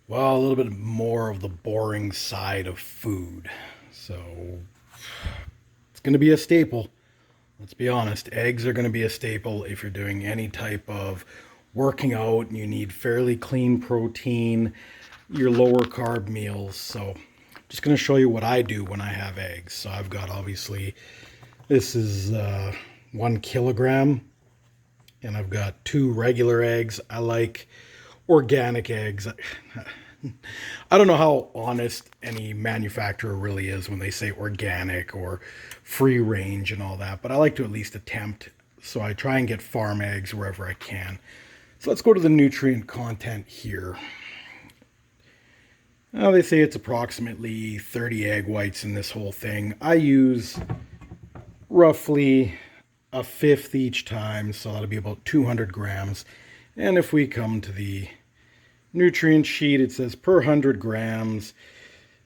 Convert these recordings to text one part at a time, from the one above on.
Well, a little bit more of the boring side of food. So it's going to be a staple. Let's be honest. Eggs are going to be a staple if you're doing any type of working out and you need fairly clean protein, your lower carb meals. So I'm just going to show you what I do when I have eggs. So I've got obviously, this is 1 kilogram, and I've got two regular eggs. I like organic eggs. I don't know how honest any manufacturer really is when they say organic or free range and all that, but I like to at least attempt. So I try and get farm eggs wherever I can. So let's go to the nutrient content here. Now they say it's approximately 30 egg whites in this whole thing. I use roughly a fifth each time, so that'll be about 200 grams. And if we come to the nutrient sheet, it says per 100 grams,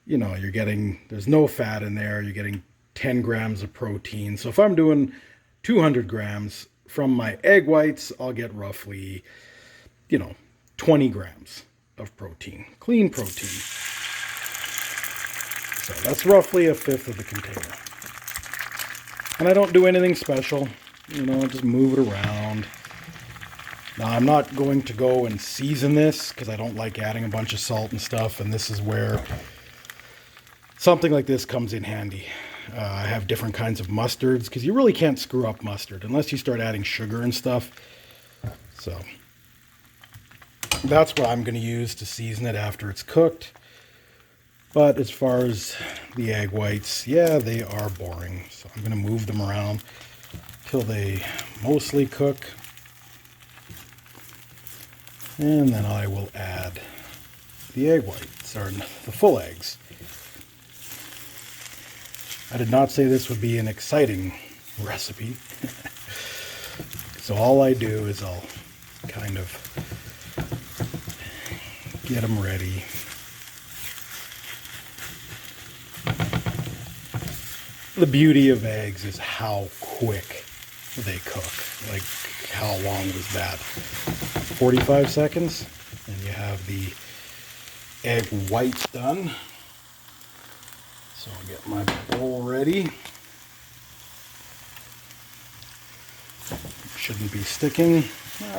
you're getting, there's no fat in there, you're getting 10 grams of protein. So if I'm doing 200 grams from my egg whites, I'll get roughly, 20 grams of protein, clean protein. So that's roughly a fifth of the container. And I don't do anything special, just move it around. Now, I'm not going to go and season this because I don't like adding a bunch of salt and stuff, and this is where something like this comes in handy. I have different kinds of mustards because you really can't screw up mustard unless you start adding sugar and stuff. So that's what I'm going to use to season it after it's cooked. But as far as the egg whites, yeah, they are boring. So I'm going to move them around till they mostly cook. And then I will add the egg whites, or the full eggs. I did not say this would be an exciting recipe. So all I do is I'll kind of get them ready. The beauty of eggs is how quick they cook. Like, how long was that? 45 seconds, and you have the egg whites done. So I'll get my bowl ready. Shouldn't be sticking.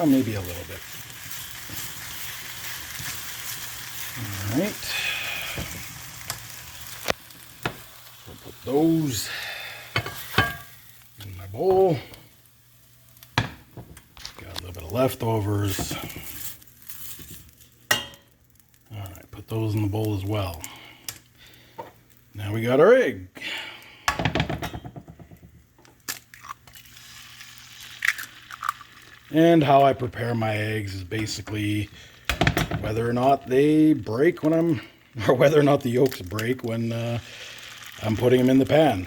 Maybe a little bit. All right. So I'll put those in my bowl. Got a little bit of leftovers. All right, put those in the bowl as well. Now we got our egg. And how I prepare my eggs is basically whether or not they break or whether or not the yolks break when I'm putting them in the pan.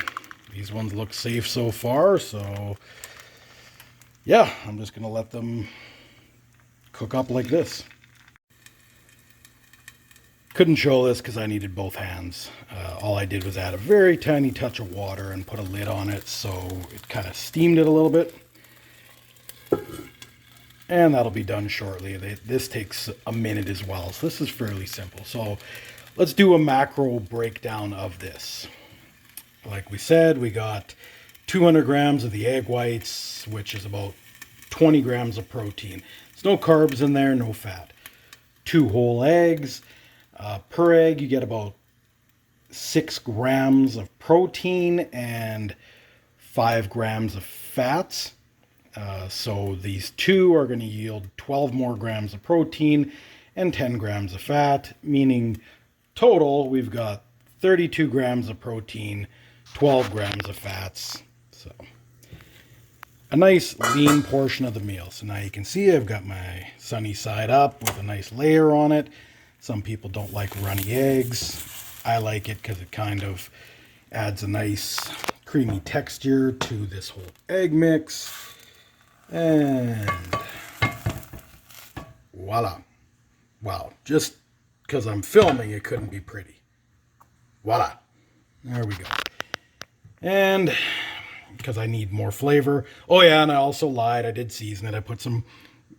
These ones look safe so far, so yeah, I'm just gonna let them cook up like this. Couldn't show this because I needed both hands. All I did was add a very tiny touch of water and put a lid on it, so it kind of steamed it a little bit. And that'll be done shortly. This takes a minute as well, so this is fairly simple. So let's do a macro breakdown of this. Like we said, we got 200 grams of the egg whites, which is about 20 grams of protein. There's no carbs in there, no fat. 2 whole eggs. Per egg, you get about 6 grams of protein and 5 grams of fats. So these two are going to yield 12 more grams of protein and 10 grams of fat, meaning total we've got 32 grams of protein, 12 grams of fats. So a nice lean portion of the meal. So now you can see I've got my sunny side up with a nice layer on it. Some people don't like runny eggs. I like it because it kind of adds a nice creamy texture to this whole egg mix. And voila. Wow, just because I'm filming, it couldn't be pretty. Voila. There we go. And because I need more flavor. Oh yeah, and I also lied. I did season it. I put some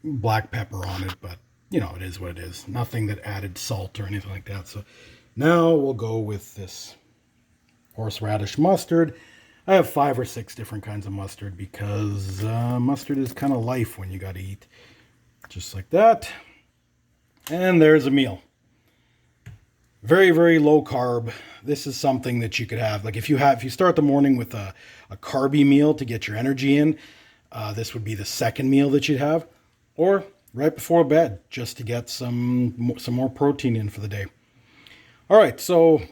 black pepper on it, but you know, it is what it is. Nothing that added salt or anything like that. So now we'll go with this horseradish mustard. I have 5 or 6 different kinds of mustard because mustard is kind of life when you got to eat. Just like that. And there's a meal. Very, very low carb. This is something that you could have. Like if you start the morning with a carby meal to get your energy in, this would be the second meal that you'd have. Or right before bed, just to get some more protein in for the day. All right, so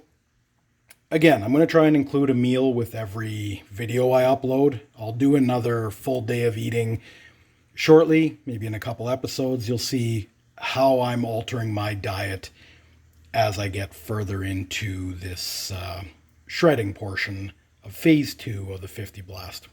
again, I'm going to try and include a meal with every video I upload. I'll do another full day of eating shortly, maybe in a couple episodes. You'll see how I'm altering my diet as I get further into this shredding portion of phase 2 of the 50 Blast.